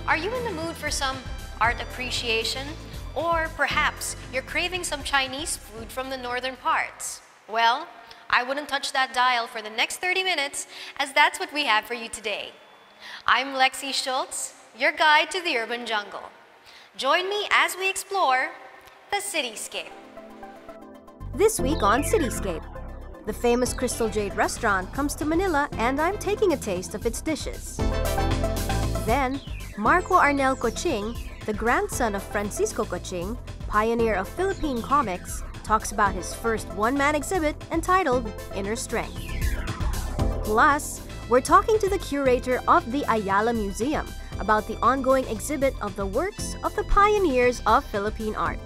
Are you in the mood for some art appreciation? Or perhaps you're craving some Chinese food from the northern parts? Well, I wouldn't touch that dial for the next 30 minutes, as that's what we have for you today. I'm Lexi Schultz, your guide to the urban jungle. Join me as we explore the cityscape. This week on Cityscape, the famous Crystal Jade restaurant comes to Manila and I'm taking a taste of its dishes. Then, Marco Arnel Coching, the grandson of Francisco Coching, pioneer of Philippine comics, talks about his first one-man exhibit entitled Inner Strength. Plus, we're talking to the curator of the Ayala Museum about the ongoing exhibit of the works of the pioneers of Philippine art.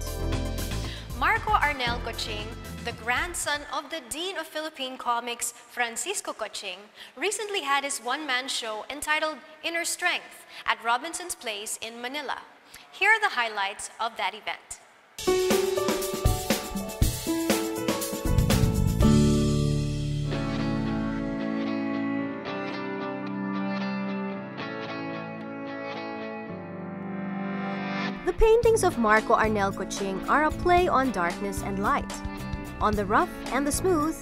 Marco Arnel Coching, the grandson of the Dean of Philippine Comics, Francisco Coching, recently had his one-man show entitled Inner Strength at Robinson's Place in Manila. Here are the highlights of that event. The paintings of Marco Arnel Coching are a play on darkness and light, on the rough and the smooth,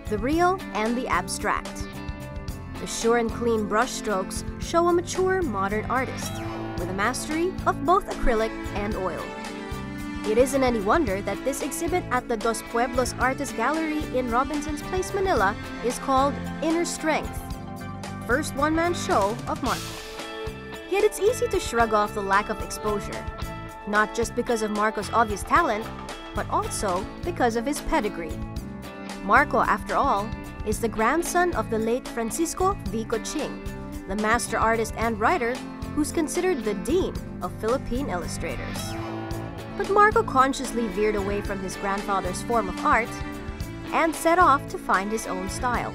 the real and the abstract. The sure and clean brushstrokes show a mature modern artist with a mastery of both acrylic and oil. It isn't any wonder that this exhibit at the Dos Pueblos Artist Gallery in Robinson's Place, Manila is called Inner Strength, first one-man show of Marco. Yet it's easy to shrug off the lack of exposure, not just because of Marco's obvious talent, but also because of his pedigree. Marco, after all, is the grandson of the late Francisco V. Coching, the master artist and writer who's considered the dean of Philippine illustrators. But Marco consciously veered away from his grandfather's form of art and set off to find his own style.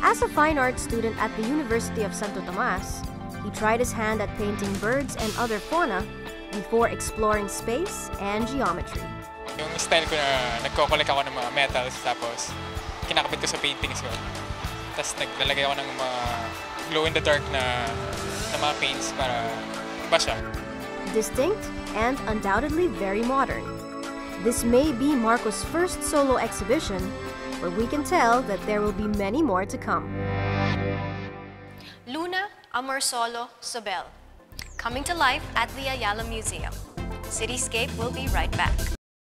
As a fine art student at the University of Santo Tomas, he tried his hand at painting birds and other fauna before exploring space and geometry. Yung style ko na nagko-collect ako ng mga metals tapos kinakabit ko sa paintings ko. Tapos naglalagay ako ng mga glow-in-the-dark na mga paints para iba siya. Distinct and undoubtedly very modern. This may be Marco's first solo exhibition, where we can tell that there will be many more to come. Luna Amorsolo Sobel, coming to life at the Ayala Museum. Cityscape will be right back.